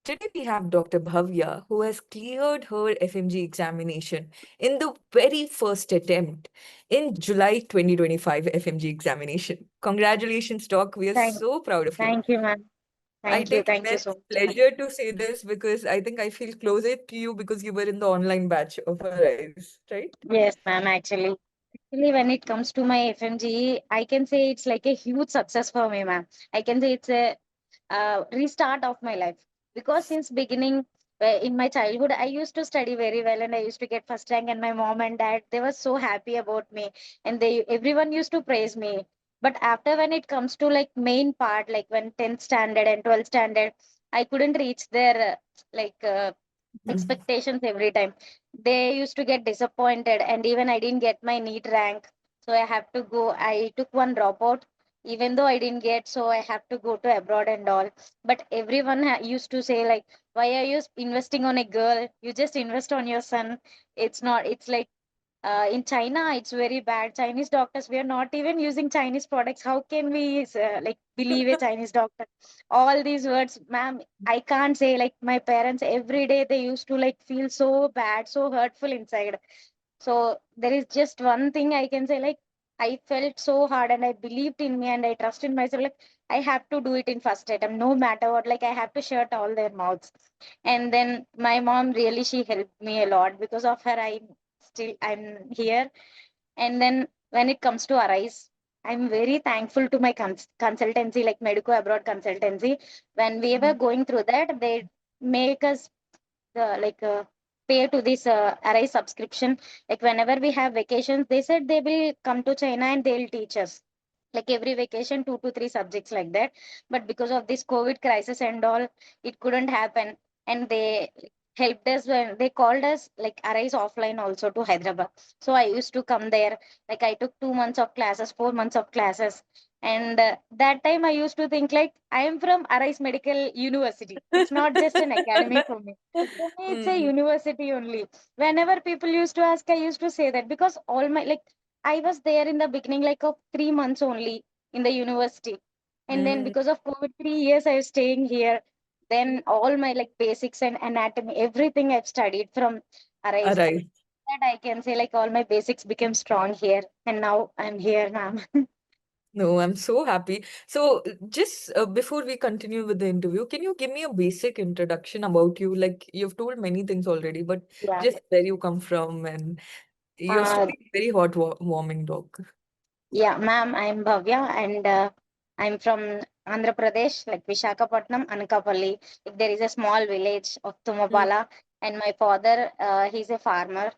Today we have Dr. Bhavya, who has cleared her FMG examination in the very first attempt in July 2025 FMG examination. Congratulations, Doc. We are Thank, so proud of you. thank you, ma'am. I Thank you. take Thank you immense so much, ma'am. pleasure to say this because I think I feel closer to you because you were in the online batch of Arise, right? Yes, ma'am. Actually, when it comes to my FMGE, I can say it's like a huge success for me, ma'am. I can say it's a restart of my life because since beginning in my childhood, I used to study very well and I used to get first rank. And my mom and dad, they were so happy about me, and they everyone used to praise me. But after when it comes to like main part, like when 10th standard and 12th standard, I couldn't reach their like expectations every time. They used to get disappointed, and even I didn't get my neat rank. So I have to go. I took one dropout, even though I didn't get. So I have to go to abroad and all. But everyone used to say like, "Why are you investing on a girl? You just invest on your son." It's not. It's like in China, it's very bad. Chinese doctors, we are not even using Chinese products. How can we like believe a Chinese doctor? All these words, ma'am, I can't say like my parents every day they used to like feel so bad, so hurtful inside. So there is just one thing I can say like I felt so hard and I believed in me and I trusted myself like I have to do it in first attempt no matter what, like I have to shut all their mouths. And then my mom really she helped me a lot. Because of her I'm here. And then when it comes to Arise, I'm very thankful to my consultancy, like Medico Abroad consultancy. When we were going through that, they make us like pay to this Arise subscription. Like whenever we have vacations, they said they will come to China and they'll teach us like every vacation 2 to 3 subjects like that. But because of this COVID crisis and all, it couldn't happen. And they helped us when they called us like Arise offline also to Hyderabad. So I used to come there. Like I took 2 months of classes, 4 months of classes. And that time I used to think like I am from Arise Medical University. It's not just an academy for me. For me, it's a Mm, university only. Whenever people used to ask, I used to say that because all my like I was there in the beginning, like of 3 months only in the university. And then mm, because of COVID, 3 years I was staying here. Then all my like basics and anatomy, everything I've studied from Arise. Arise. That I can say like all my basics became strong here. And now I'm here, ma'am. No, I'm so happy. So, just before we continue with the interview, can you give me a basic introduction about you? Like, you've told many things already, but Yeah. just where you come from and your Uh, story is very hot warming, dog. yeah, ma'am, I'm Bhavya and I'm from Andhra Pradesh, like Vishakhapatnam, Anakapalli. There is a small village of Mm. Tumapala, and my father, he's a farmer,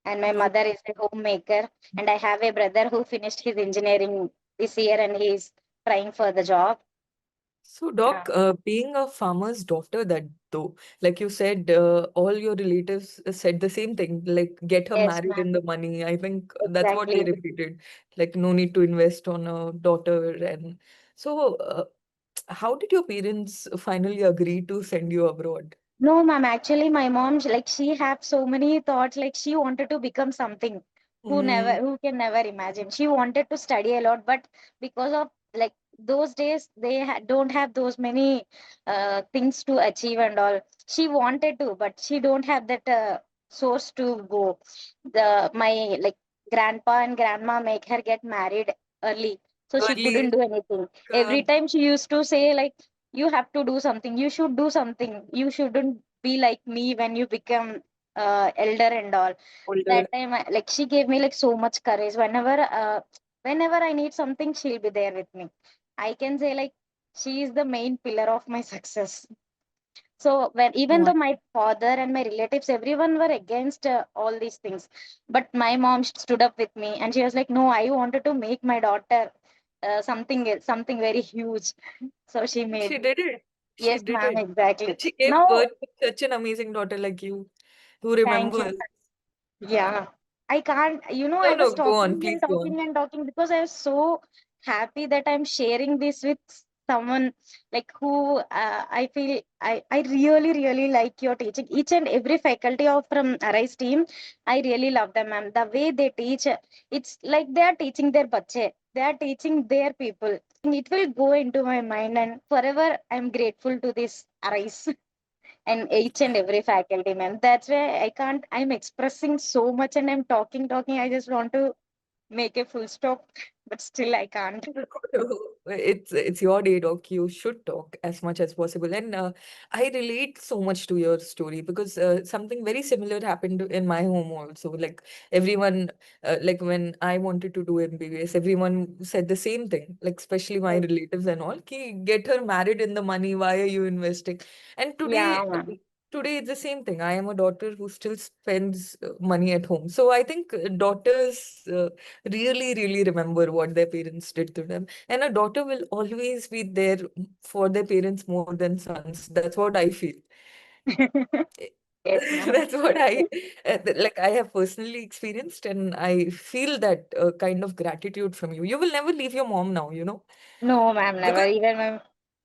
and my No. mother is a homemaker. And I have a brother who finished his engineering this year, and he's trying for the job. So, Yeah. Doc, being a farmer's daughter, that though, like you said, all your relatives said the same thing, like get her Yes, married ma'am. in the money. I think that's what they Exactly. repeated, like no need to invest on a daughter. And so, how did your parents finally agree to send you abroad? No, ma'am. Actually, my mom, like, she have so many thoughts. Like, she wanted to become something Mm, who can never imagine. She wanted to study a lot, but because of like those days, they don't have those many things to achieve and all. She wanted to, but she don't have that source to go. My like grandpa and grandma make her get married early, so she couldn't early, do anything. uh, Every time she used to say like you have to do something, you should do something, you shouldn't be like me when you become elder and all. older. That time like she gave me like so much courage. Whenever I need something, she'll be there with me. I can say like she is the main pillar of my success. So when even No, though my father and my relatives everyone were against all these things, but my mom stood up with me and she was like, no, I wanted to make my daughter something very huge. So she she made. did it. She Yes, did ma'am, it. exactly. And she gave Now, birth to such an amazing daughter like you, who thank you. remembers. Yeah. I can't, No, I was no, go on, talking and please go on. talking and talking because I was so happy that I'm sharing this with someone like who I feel I really, really like your teaching. Each and every faculty of from Arise team, I really love them, ma'am. The way they teach, it's like they are teaching their bache. They are teaching their people. It will go into my mind and forever I'm grateful to this Arise. and each and every faculty, man. That's why I can't. I'm expressing so much, and I'm talking. I just want to make a full stop, but still I can't. It's your day, Doc. You should talk as much as possible. And I relate so much to your story because something very similar happened in my home also. Like everyone, like when I wanted to do MBBS, everyone said the same thing. Like especially my relatives and all, ki get her married in the money. Why are you investing? And Yeah, today. man. Today it's the same thing. I am a daughter who still spends money at home. So I think daughters really, really remember what their parents did to them. And a daughter will always be there for their parents more than sons. That's what I feel. Yes, ma'am. That's what I like. I have personally experienced, and I feel that kind of gratitude from you. You will never leave your mom now, No, ma'am, never. because Even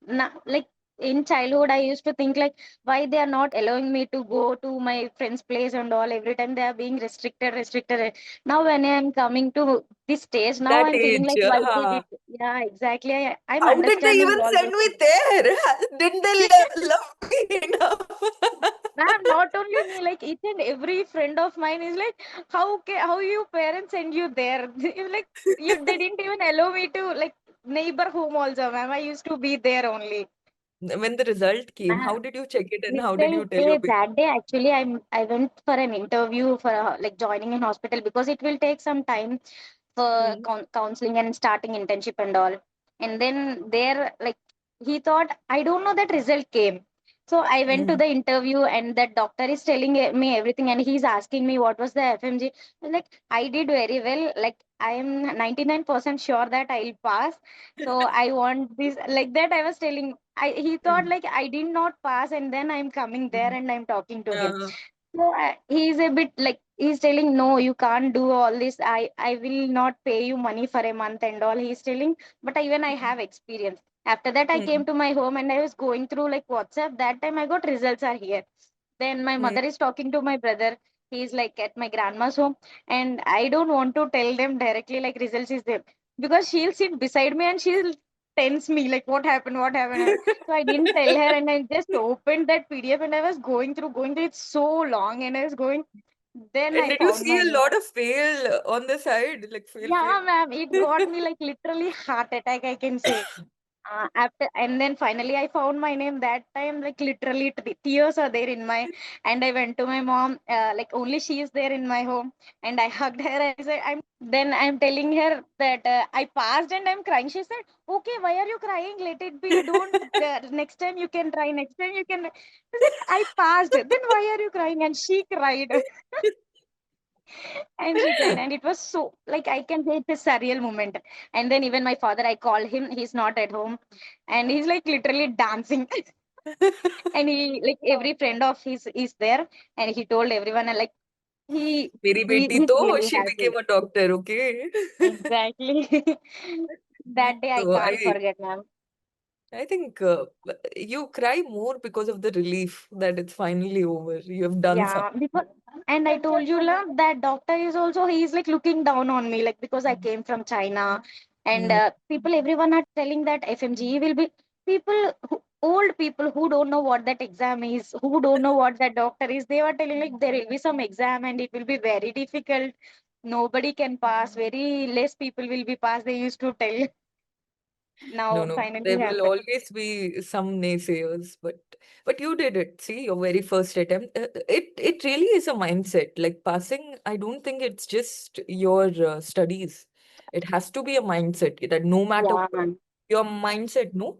my, like in childhood, I used to think like why they are not allowing me to go to my friend's place and all. Every time they are being restricted. Now when I am coming to this stage, now that I'm feeling age, like why they did. Yeah, exactly. I'm how did they understanding even all send those me things. there? Didn't they love me enough? Ma'am, not only me, like each and every friend of mine is like, how your parents send you there? Like they didn't even allow me to like neighbor home also, ma'am. I used to be there only. When the result came, how Ma'am, did you check it and how did you result tell your day parents? that day actually I went for an interview for like joining in hospital because it will take some time for Mm, counseling and starting internship and all. And then there, like, he thought, I don't know that result came. So I went to mm, the interview and that doctor is telling me everything and he's asking me what was the FMG. I'm like, I did very well. Like, I am 99% sure that I'll pass. So I want this, like that I was telling. He thought mm, like I did not pass and then I'm coming there mm. and I'm talking to him. Uh, So he's a bit like he's telling, no, you can't do all this. I will not pay you money for a month and all. He's telling, but even I have experience. After that, I came mm, to my home and I was going through like WhatsApp. That time I got results are here. Then my mm. mother is talking to my brother. He's like at my grandma's home, and I don't want to tell them directly like results is there because she'll sit beside me and she'll tense me like what happened. So I didn't tell her, and I just opened that PDF and I was going through it so long, and I was going. Then And I did you found see my a name. lot of fail on the side, like fail? Yeah, ma'am, it got me like literally heart attack, I can say. After and then finally I found my name. That time like literally tears are there in my, and I went to my mom, like only she is there in my home, and I hugged her. I said I'm telling her that I passed and I'm crying. She said, okay, why are you crying? Let it be, don't next time you can try, next time you can. I said, I passed, then why are you crying? And she cried. And she cried, and it was so like I can say it's a surreal moment. And then even my father, I call him, he's not at home, and he's like literally dancing. And he like every friend of his is there, and he told everyone, and like he मेरी बेटी he's तो really she happy. became a doctor, okay? Exactly. That day I So can't forget, ma'am. I think you cry more because of the relief that it's finally over. You have done something. Yeah, because and I told you la, that doctor is also he's like looking down on me like because I came from China, and Mm. people everyone are telling that FMGE will be old people who don't know what that exam is, who don't know what that doctor is. They were telling like there will be some exam and it will be very difficult. Nobody can pass. Very less people will be passed. They used to tell. No, Now no, finally there will happened. always be some naysayers, but you did it. See, your very first attempt. It really is a mindset. Like passing, I don't think it's just your studies. It has to be a mindset that no matter Yeah, what, your mindset, no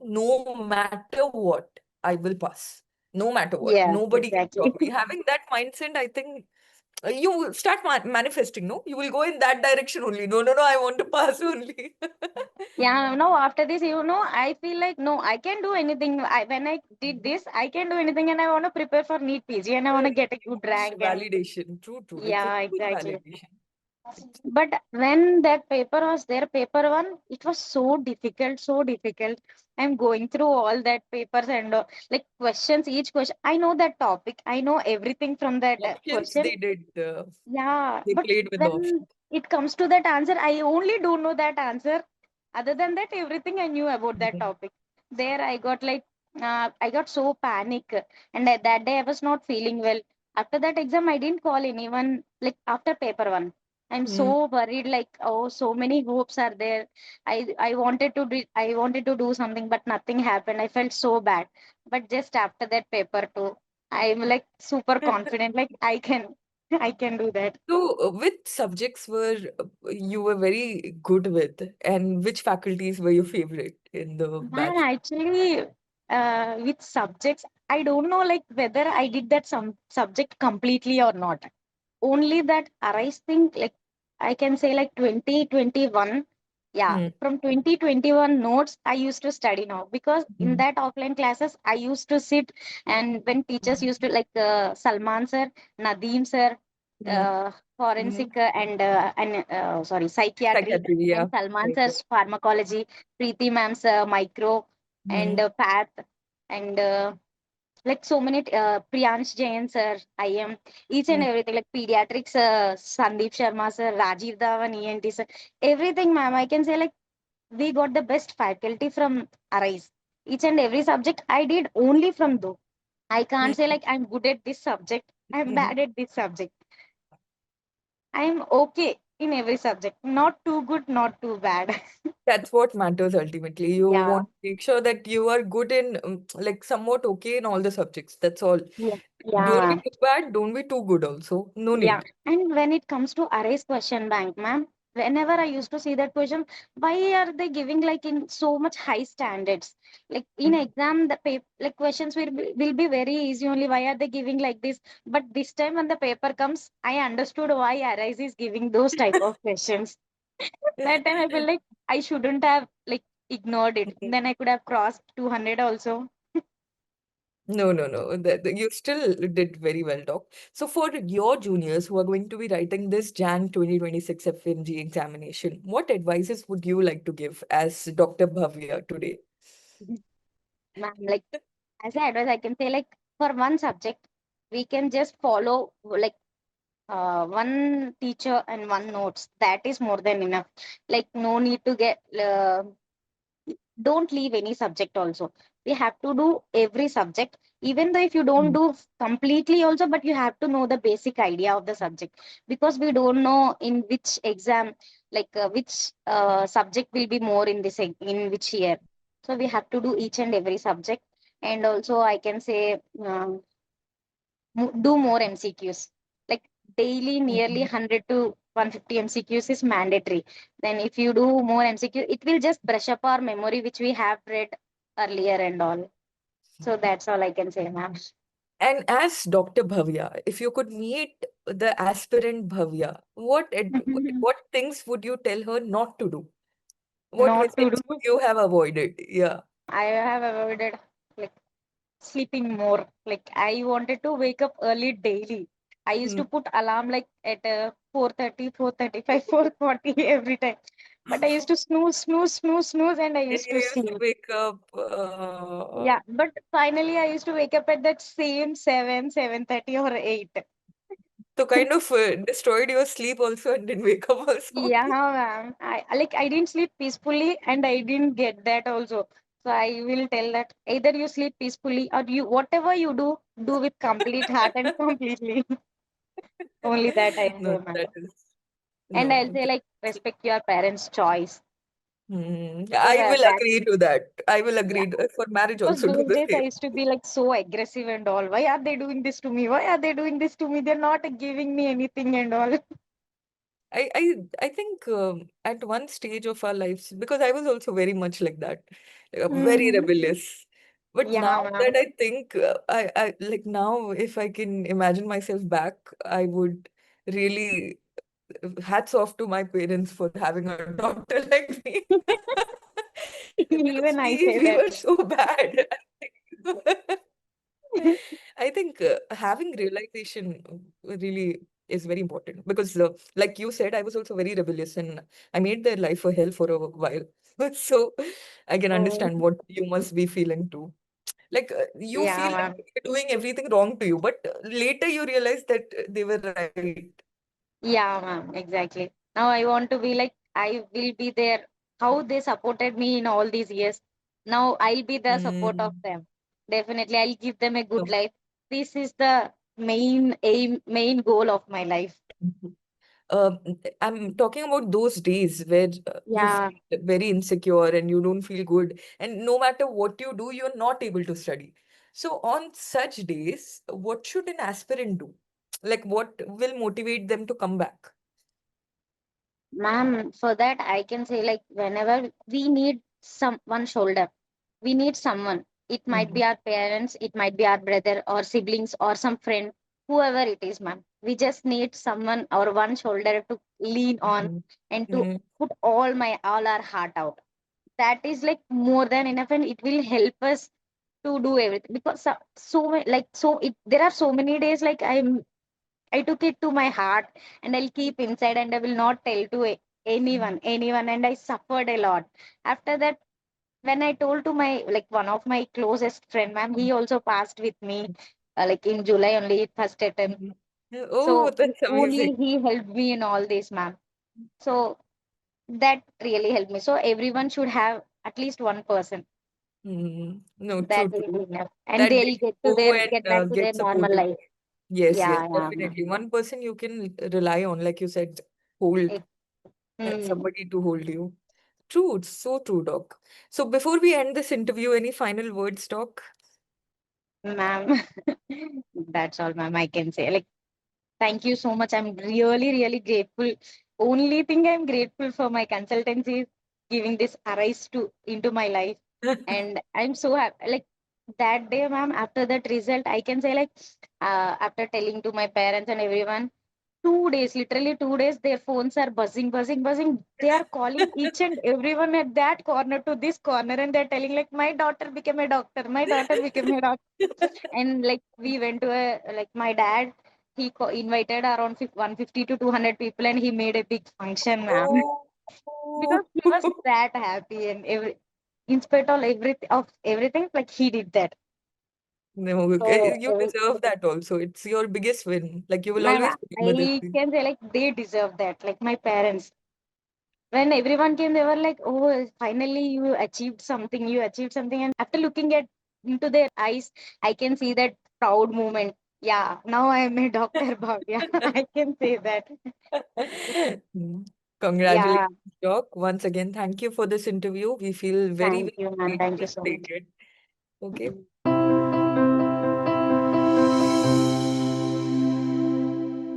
matter what, I will pass. No matter what, yeah, nobody can exactly. stop me. Having that mindset, I think you start manifesting. No, you will go in that direction only. No, no, no, I want to pass only. Yeah, no, after this, I feel like, no, I can do anything. When I did this, I can do anything and I want to prepare for NEET PG and I want to get a good Huge rank. And validation. True, true. It's a yeah, huge exactly. validation. But when that paper was there, paper one, it was so difficult, so difficult. I'm going through all that papers and like questions, each question. I know that topic. I know everything from that Options question. they did. Yeah, They but played with the when options. it comes to that answer, I only don't know that answer. Other than that, everything I knew about that Mhm. topic. There I got like I got so panic, and that day I was not feeling well. After that exam, I didn't call anyone. Like after paper one, I'm Mm. so worried. Like, oh, so many hopes are there. I wanted to do something, but nothing happened. I felt so bad. But just after that paper two, I'm like super confident. Like I can, I can do that. So, which subjects were you were very good with, and which faculties were your favorite in the Man, batch? actually, with subjects, I don't know like whether I did that some subject completely or not. Only that arise thing, like I can say like 2021. Yeah, Hmm. from 2021 notes I used to study now, because in Hmm. that offline classes I used to sit, and when teachers used to like Salman sir, Nadeem sir, Hmm. forensic and sorry, psychiatry, Psychiatry, and yeah. Salman Right. sir's pharmacology, Preeti ma'am's micro, and Hmm. path, and like so many Priyansh Jain sir, I am each and Hmm. everything, like pediatrics, Sandeep Sharma sir, Rajiv Dhawan, ENT sir, everything, ma'am. I can say like we got the best faculty from Arise. Each and every subject I did only from though. I can't say like I'm good at this subject, I'm Hmm. bad at this subject. I'm okay in every subject. Not too good, not too bad. That's what matters ultimately. You Yeah. want to make sure that you are good in, like, somewhat okay in all the subjects. That's all. Yeah. Don't be Yeah. too bad, don't be too good also. No Yeah, need. and when it comes to arrays question bank, ma'am, whenever I used to see that question, why are they giving like in so much high standards? Like in Mm. exam, the paper like questions will be very easy only. Why are they giving like this? But this time when the paper comes, I understood why Arise is giving those type of questions. That time I feel like I shouldn't have like ignored it. Then I could have crossed 200 also. No, no, no. You still did very well, Doc. So for your juniors who are going to be writing this Jan 2026 FMG examination, what advices would you like to give as Dr. Bhavya today? Ma'am, like as I advise, I can say like for one subject, we can just follow like one teacher and one notes. That is more than enough. Like no need to get don't leave any subject also. We have to do every subject, even though if you don't Mm. do completely also, but you have to know the basic idea of the subject, because we don't know in which exam, like which subject will be more in this in which year. So we have to do each and every subject. And also I can say do more MCQs. Like daily, nearly Mhm. 100 to 150 MCQs is mandatory. Then if you do more MCQ, it will just brush up our memory, which we have read earlier and all. So that's all I can say, ma'am. And as Dr. Bhavya, if you could meet the aspirant Bhavya, what things would you tell her not to do? What Not to mistakes would do. you have avoided? Yeah. I have avoided like sleeping more. Like I wanted to wake up early daily. I used Hmm. to put alarm like at 4:30, 4:35, 4:40 every time. But I used to snooze, and I And used you to used to sleep. wake up. Yeah, but finally I used to wake up at that same 7, 7:30 or 8. So kind of destroyed your sleep also and didn't wake up also. Yeah, ma'am. I didn't sleep peacefully and I didn't get that also. So I will tell that either you sleep peacefully or you whatever you do with complete heart and completely. Only that I No, say, ma'am. that is And I'll no. say like respect your parents' choice, because I will back agree to that. I will yeah, agree for marriage because also do those the days I same. used to be like so aggressive and all. Why are they doing this to me? Why are they doing this to me? They're not giving me anything and all. I think at one stage of our lives, because I was also very much like that, very Mhm. rebellious. But now Yeah, that ma'am. I think, I like now, if I can imagine myself back, I would really hats off to my parents for having a daughter like me. Because Even I we say we that. were so bad. I think having realization really is very important because, like you said, I was also very rebellious and I made their life a hell for a while. So I can Oh, understand what you must be feeling too. Like you yeah, feel like ma'am. they're doing everything wrong to you, but later you realize that they were right. Yeah, ma'am. Exactly. Now I want to be like, I will be there. How they supported me in all these years. Now I'll be the support of Mm. them. Definitely, I'll give them a good So, life. This is the main aim, main goal of my life. mhm. Uh, I'm talking about those days where you Yeah, feel very insecure and you don't feel good, and no matter what you do, you're not able to study. So, on such days, what should an aspirant do? Like, what will motivate them to come back? ma'am, for that I can say like whenever we need one shoulder, we need someone. It might Mhm, be our parents, it might be our brother or siblings or some friend, whoever it is, ma'am. We just need someone or one shoulder to lean on mhm, and to mhm, put all our heart out. That is like more than enough, and it will help us to do everything. Because like so it there are so many days like I took it to my heart, and I'll keep inside, and I will not tell to anyone, and I suffered a lot. After that, when I told to my like one of my closest friend, ma'am, he also passed with me, like in July only, first attempt. mhm. Oh, So that's amazing. only he helped me in all this, ma'am. So that really helped me. So everyone should have at least one person No, true, that will true. be enough, and That they'll they go and get back to their get normal supported. life. Yes, yes, Yeah, yeah, ma'am. definitely. One person you can rely on, like you said, hold It, mm, somebody to hold you. True, it's so true, Doc. So before we end this interview, any final words, Doc? ma'am, that's all, ma'am. I can say like. Thank you so much. I'm really, really grateful. Only thing I'm grateful for my consultancy is giving this arise to into my life. And I'm so happy. Like that day, ma'am, after that result, I can say like after telling to my parents and everyone, 2 days, literally 2 days, their phones are buzzing, buzzing, buzzing. They are calling each and everyone at that corner to this corner, and they're telling like my daughter became a doctor, my daughter became a doctor. And like we went to a like my dad, he invited around 150 to 200 people, and he made a big function, ma'am. Oh, Because he was that happy, and in spite of everything, like he did that. no, So you deserve that also. It's your biggest win. Like you will ma'am, always remember this I thing. can say like they deserve that, like my parents. When everyone came, they were like, oh, finally you achieved something. And after looking at into their eyes, I can see that proud moment. Yeah, now I am a Dr. Bhavya. I can say that. Mm. Yeah, Congratulations, Doc. Once again, thank you for this interview. We feel very, thank very you, man. grateful Thank you and so much. elated. Okay.